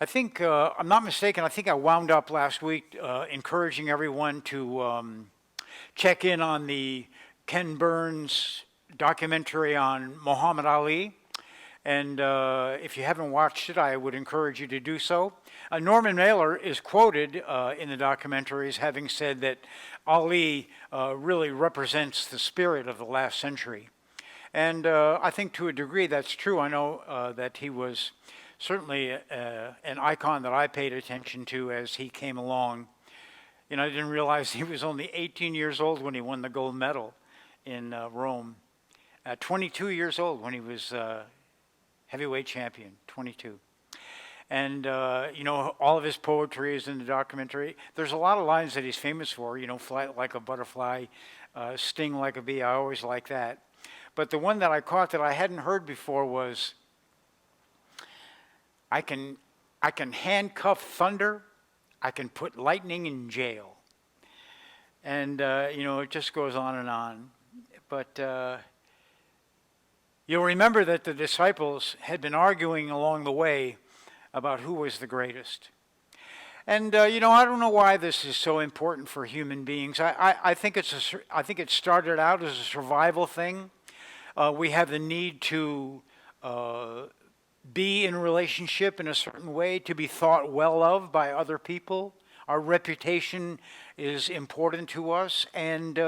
I think, I'm not mistaken, I think I wound up last week encouraging everyone to check in on the Ken Burns documentary on Muhammad Ali. And if you haven't watched it, I would encourage you to do so. Norman Mailer is quoted in the documentary as having said that Ali really represents the spirit of the last century. And I think to a degree that's true. I know that he was certainly an icon that I paid attention to as he came along. You know, I didn't realize he was only 18 years old when he won the gold medal in Rome. 22 years old when he was heavyweight champion, 22. And, you know, all of his poetry is in the documentary. There's a lot of lines that he's famous for, you know, fly like a butterfly, sting like a bee. I always like that. But the one that I caught that I hadn't heard before was, I can handcuff thunder, I can put lightning in jail. And, you know, it just goes on and on. But you'll remember that the disciples had been arguing along the way about who was the greatest. And, you know, I don't know why this is so important for human beings. I think it started out as a survival thing. We have the need to be in a relationship in a certain way, to be thought well of by other people. Our reputation is important to us, and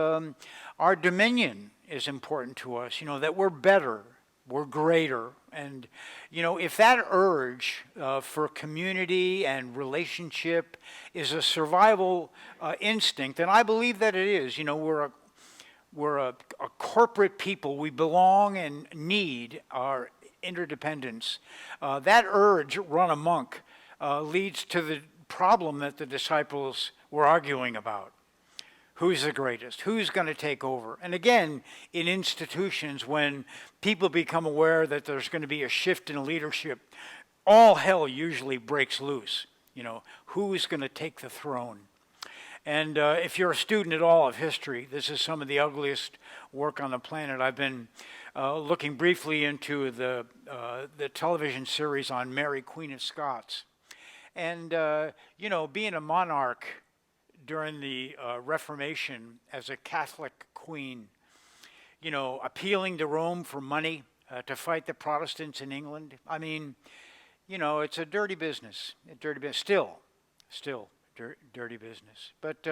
our dominion is important to us, you know, that we're better, we're greater. And, you know, if that urge for community and relationship is a survival instinct, and I believe that it is, you know, we're a corporate people. We belong and need our interdependence. That urge, run amok, leads to the problem that the disciples were arguing about. Who's the greatest? Who's going to take over? And again, in institutions, when people become aware that there's going to be a shift in leadership, all hell usually breaks loose. You know, who's going to take the throne? And if you're a student at all of history, this is some of the ugliest work on the planet. I've been looking briefly into the television series on Mary, Queen of Scots. And, you know, being a monarch during the Reformation as a Catholic queen, you know, appealing to Rome for money to fight the Protestants in England. I mean, you know, it's a dirty business. Still dirty business. But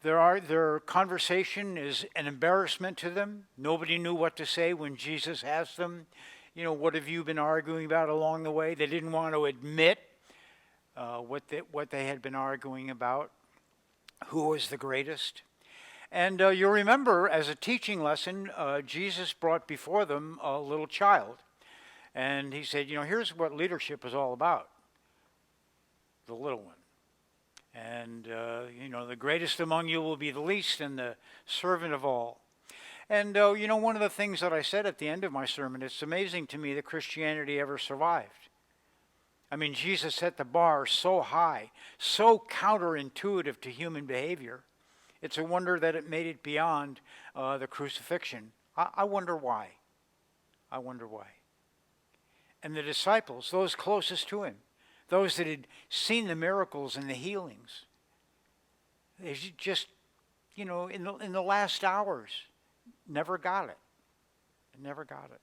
their conversation is an embarrassment to them. Nobody knew what to say when Jesus asked them, you know, what have you been arguing about along the way? They didn't want to admit what they had been arguing about, who was the greatest. And you'll remember, as a teaching lesson, Jesus brought before them a little child. And he said, you know, here's what leadership is all about. The little one. And, you know, the greatest among you will be the least and the servant of all. And, you know, one of the things that I said at the end of my sermon, it's amazing to me that Christianity ever survived. I mean, Jesus set the bar so high, so counterintuitive to human behavior. It's a wonder that it made it beyond the crucifixion. I wonder why. I wonder why. And the disciples, those closest to him, those that had seen the miracles and the healings, they just, you know, in the last hours, never got it. Never got it.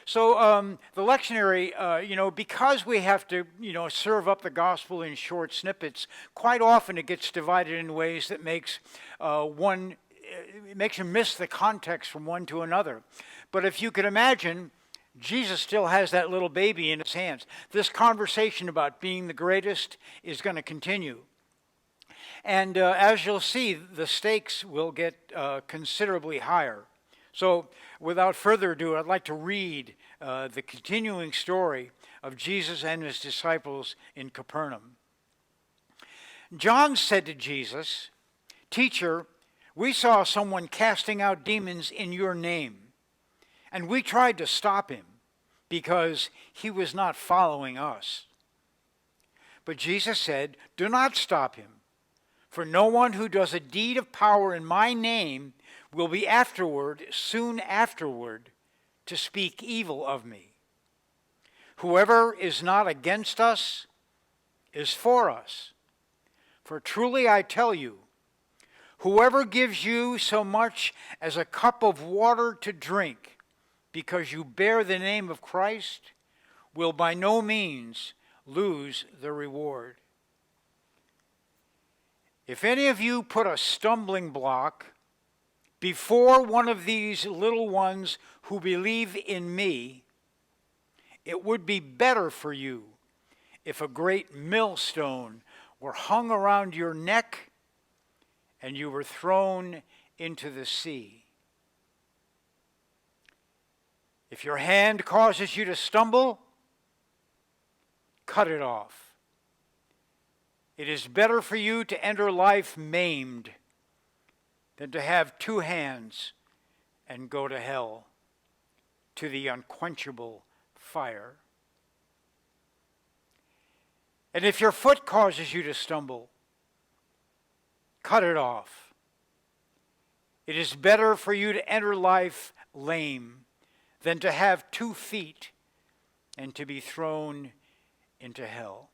So the lectionary, you know, because we have to, you know, serve up the gospel in short snippets, quite often it gets divided in ways that makes it makes you miss the context from one to another. But if you could imagine, Jesus still has that little baby in his hands. This conversation about being the greatest is going to continue. And as you'll see, the stakes will get considerably higher. So without further ado, I'd like to read the continuing story of Jesus and his disciples in Capernaum. John said to Jesus, "Teacher, we saw someone casting out demons in your name, and we tried to stop him because he was not following us." But Jesus said, "Do not stop him, for no one who does a deed of power in my name will be soon afterward, to speak evil of me. Whoever is not against us is for us. For truly I tell you, whoever gives you so much as a cup of water to drink, because you bear the name of Christ, will by no means lose the reward. If any of you put a stumbling block before one of these little ones who believe in me, it would be better for you if a great millstone were hung around your neck and you were thrown into the sea. If your hand causes you to stumble, cut it off. It is better for you to enter life maimed than to have two hands and go to hell, to the unquenchable fire. And if your foot causes you to stumble, cut it off. It is better for you to enter life lame than to have 2 feet and to be thrown into hell.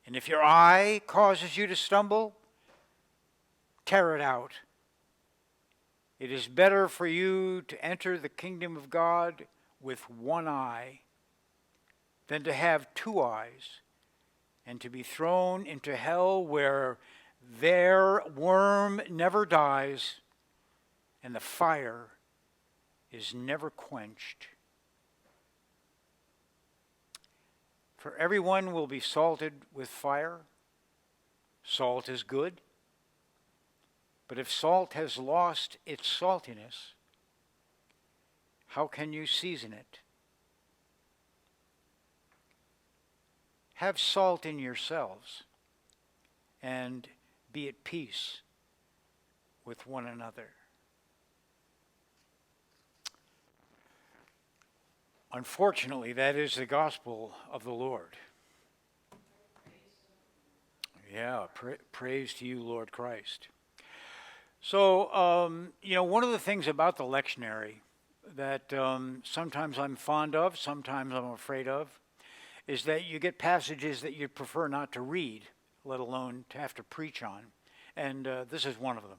And if your eye causes you to stumble, tear it out. It is better for you to enter the kingdom of God with 1 eye than to have 2 eyes and to be thrown into hell, where their worm never dies and the fire is never quenched. For everyone will be salted with fire. Salt is good. But if salt has lost its saltiness, how can you season it? Have salt in yourselves and be at peace with one another. Unfortunately, that is the gospel of the Lord. Yeah, praise to you, Lord Christ. So, one of the things about the lectionary that sometimes I'm fond of, sometimes I'm afraid of, is that you get passages that you prefer not to read, let alone to have to preach on. And this is one of them.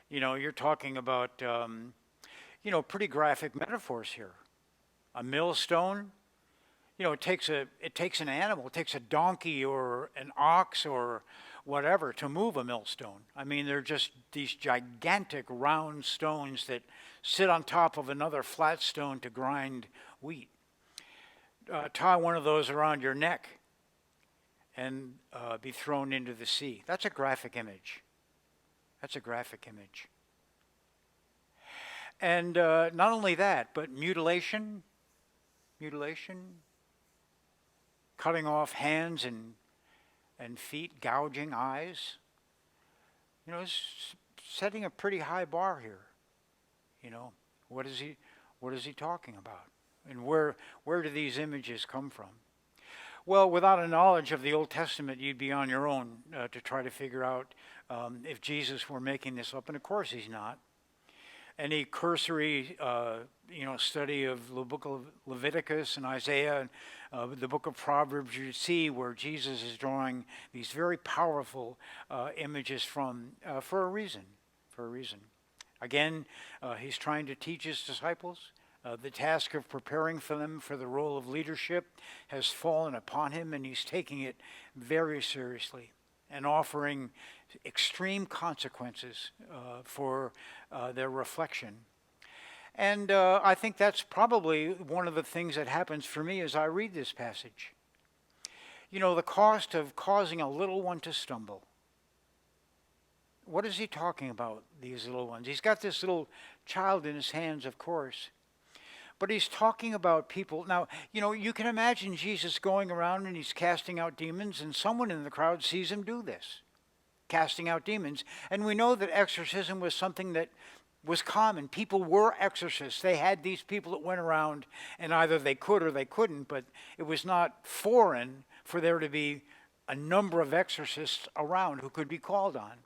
You're talking about, pretty graphic metaphors here. A millstone, it takes an animal, it takes a donkey or an ox or whatever to move a millstone. I mean, they're just these gigantic round stones that sit on top of another flat stone to grind wheat. Tie one of those around your neck and be thrown into the sea. That's a graphic image. That's a graphic image. And not only that, but mutilation, cutting off hands and feet, gouging eyes. It's setting a pretty high bar here. What is he talking about? And where do these images come from? Well, without a knowledge of the Old Testament, you'd be on your own to try to figure out if Jesus were making this up, and of course he's not. Any cursory, study of the book of Leviticus and Isaiah, the book of Proverbs, you see where Jesus is drawing these very powerful images from for a reason. Again, he's trying to teach his disciples. The task of preparing for them for the role of leadership has fallen upon him, and he's taking it very seriously and offering extreme consequences for their reflection. And I think that's probably one of the things that happens for me as I read this passage. The cost of causing a little one to stumble. What is he talking about, these little ones? He's got this little child in his hands, of course. But he's talking about people. Now, you can imagine Jesus going around and he's casting out demons, and someone in the crowd sees him do this, casting out demons. And we know that exorcism was something that was common. People were exorcists. They had these people that went around, and either they could or they couldn't, but it was not foreign for there to be a number of exorcists around who could be called on.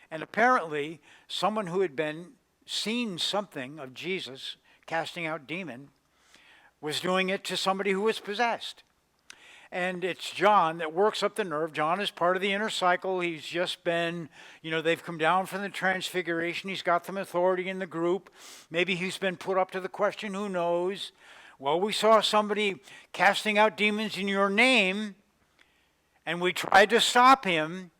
And apparently, someone who had seen something of Jesus casting out demon was doing it to somebody who was possessed. And it's John that works up the nerve. John is part of the inner cycle. He's just been, they've come down from the transfiguration. He's got some authority in the group. Maybe he's been put up to the question, who knows? Well, we saw somebody casting out demons in your name, and we tried to stop him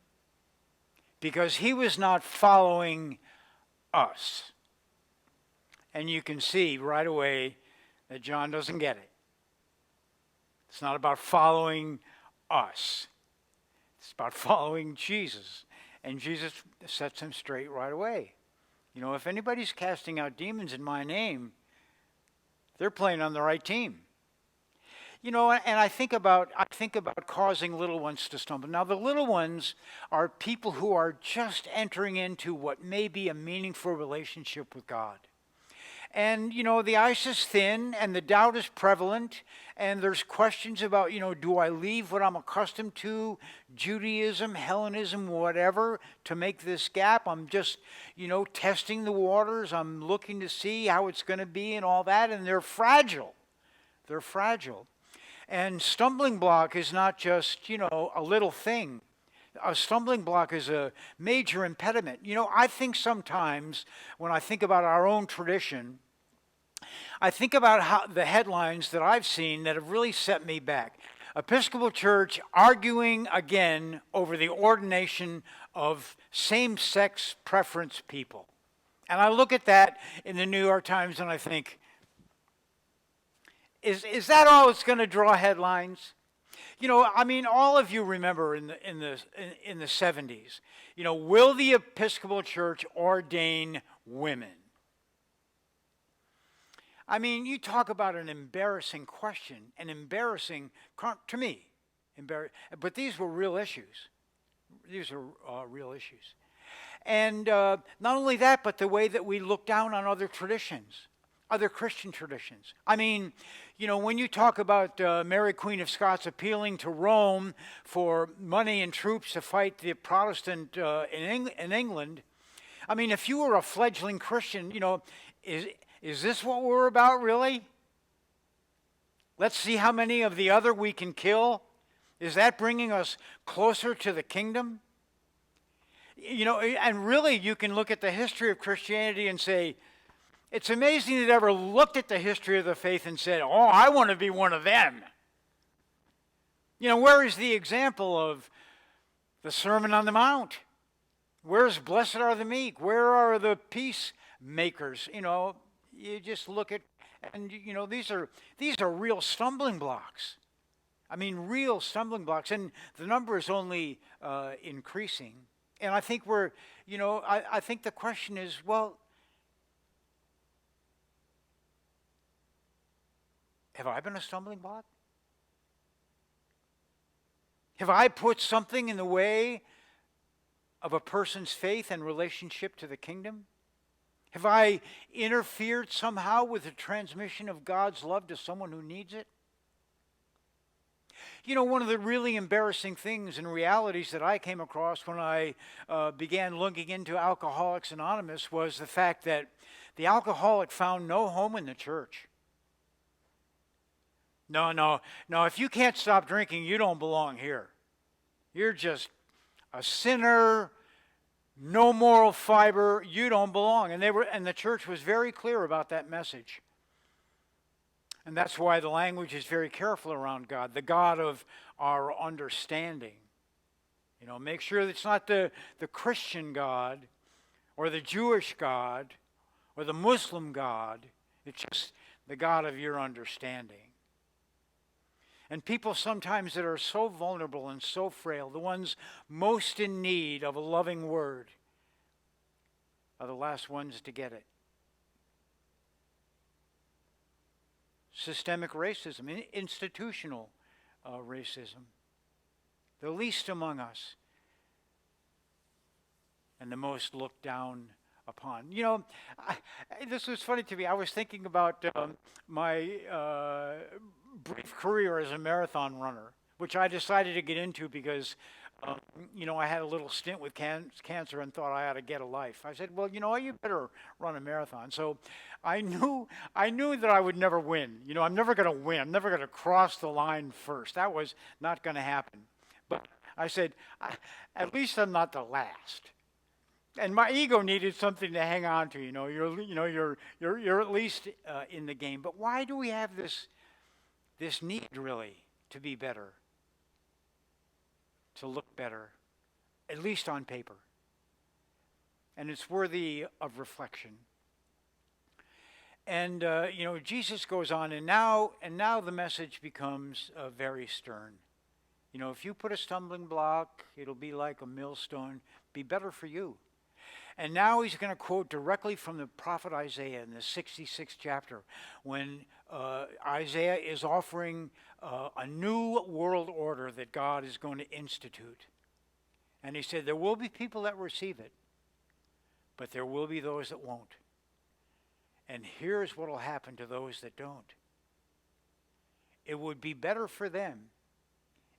because he was not following us. And you can see right away that John doesn't get it. It's not about following us. It's about following Jesus. And Jesus sets him straight right away. If anybody's casting out demons in my name, they're playing on the right team. And I think about causing little ones to stumble. Now, the little ones are people who are just entering into what may be a meaningful relationship with God. And, the ice is thin and the doubt is prevalent. And there's questions about, do I leave what I'm accustomed to, Judaism, Hellenism, whatever, to make this gap? I'm just, testing the waters. I'm looking to see how it's going to be and all that. And they're fragile. They're fragile. And stumbling block is not just, a little thing. A stumbling block is a major impediment. I think sometimes when I think about our own tradition, I think about how the headlines that I've seen that have really set me back. Episcopal Church arguing again over the ordination of same-sex preference people. And I look at that in the New York Times and I think, is that all that's going to draw headlines? All of you remember in the 70s, will the Episcopal Church ordain women? You talk about an embarrassing question, to me, but these were real issues. These are real issues. And not only that, but the way that we look down on other traditions, other Christian traditions. When you talk about Mary Queen of Scots appealing to Rome for money and troops to fight the Protestant in England, if you were a fledgling Christian, is this what we're about, really? Let's see how many of the other we can kill. Is that bringing us closer to the kingdom? And really you can look at the history of Christianity and say, it's amazing that ever looked at the history of the faith and said, oh, I want to be one of them. Where is the example of the Sermon on the Mount? Where's blessed are the meek? Where are the peacemakers? You just look at, and these are real stumbling blocks. Real stumbling blocks, and the number is only increasing. And I think I think the question is, well, have I been a stumbling block? Have I put something in the way of a person's faith and relationship to the kingdom? Have I interfered somehow with the transmission of God's love to someone who needs it? One of the really embarrassing things and realities that I came across when I began looking into Alcoholics Anonymous was the fact that the alcoholic found no home in the church. No, if you can't stop drinking, you don't belong here. You're just a sinner, no moral fiber, you don't belong. And the church was very clear about that message. And that's why the language is very careful around God, the God of our understanding. Make sure that it's not the Christian God or the Jewish God or the Muslim God. It's just the God of your understanding. And people sometimes that are so vulnerable and so frail, the ones most in need of a loving word, are the last ones to get it. Systemic racism, institutional racism. The least among us and the most looked down upon. This was funny to me. I was thinking about my brief career as a marathon runner, which I decided to get into because I had a little stint with cancer and thought I ought to get a life. I said, well, you better run a marathon. So I knew that I would never win. I'm never going to win. I'm never going to cross the line first. That was not going to happen. But I said, at least I'm not the last. And my ego needed something to hang on to. You're at least in the game. But why do we have this need really to be better, to look better, at least on paper? And it's worthy of reflection. And Jesus goes on, and now the message becomes very stern. If you put a stumbling block, it'll be like a millstone. Be better for you. And now he's going to quote directly from the prophet Isaiah in the 66th chapter, when Isaiah is offering a new world order that God is going to institute. And he said, there will be people that receive it, but there will be those that won't. And here's what will happen to those that don't. It would be better for them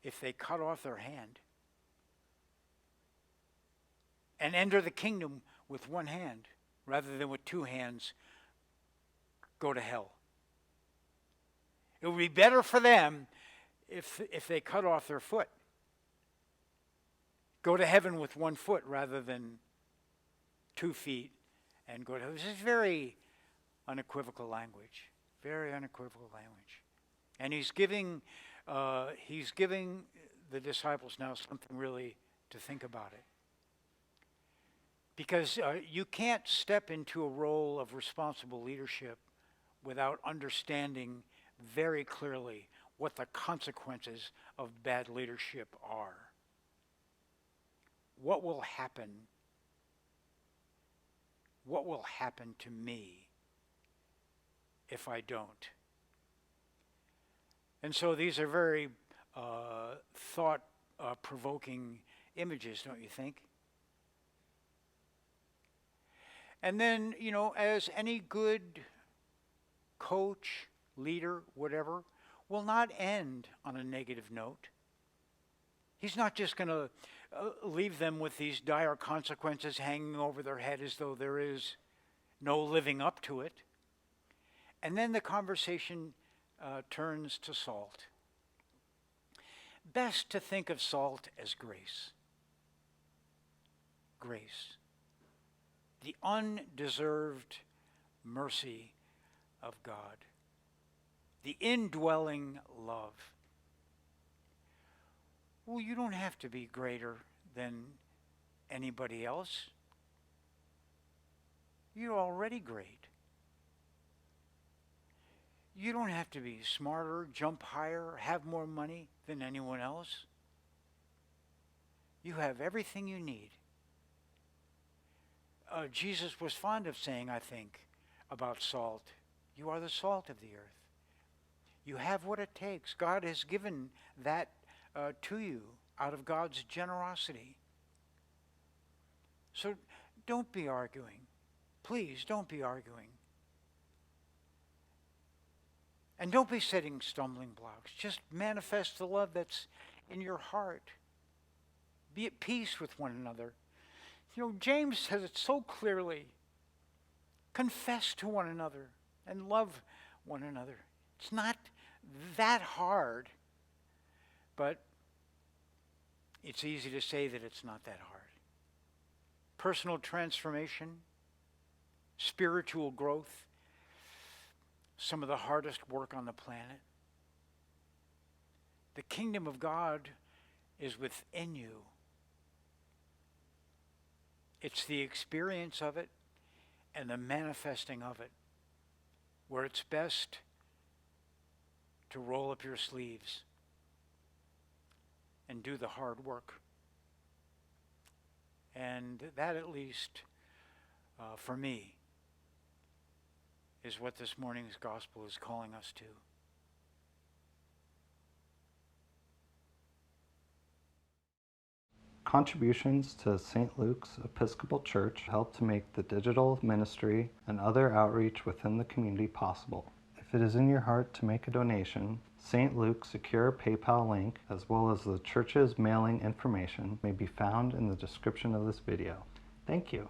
if they cut off their hand and enter the kingdom with one hand, rather than with two hands go to hell. It would be better for them if they cut off their foot, go to heaven with one foot rather than 2 feet and go to heaven. This is very unequivocal language, very unequivocal language. And he's giving the disciples now something really to think about it. Because you can't step into a role of responsible leadership without understanding very clearly what the consequences of bad leadership are. What will happen? What will happen to me if I don't? And so these are very thought-provoking images, don't you think? And then, as any good coach, leader, whatever, will not end on a negative note. He's not just going to leave them with these dire consequences hanging over their head as though there is no living up to it. And then the conversation turns to salt. Best to think of salt as grace. Grace. The undeserved mercy of God. The indwelling love. Well, you don't have to be greater than anybody else. You're already great. You don't have to be smarter, jump higher, have more money than anyone else. You have everything you need. Jesus was fond of saying, I think, about salt, you are the salt of the earth. You have what it takes. God has given that to you out of God's generosity. So don't be arguing. Please don't be arguing. And don't be setting stumbling blocks. Just manifest the love that's in your heart. Be at peace with one another. James says it so clearly. Confess to one another and love one another. It's not that hard, but it's easy to say that it's not that hard. Personal transformation, spiritual growth, some of the hardest work on the planet. The kingdom of God is within you. It's the experience of it and the manifesting of it where it's best to roll up your sleeves and do the hard work. And that, at least for me, is what this morning's gospel is calling us to. Contributions to St. Luke's Episcopal Church help to make the digital ministry and other outreach within the community possible. If it is in your heart to make a donation, St. Luke's secure PayPal link, as well as the church's mailing information, may be found in the description of this video. Thank you.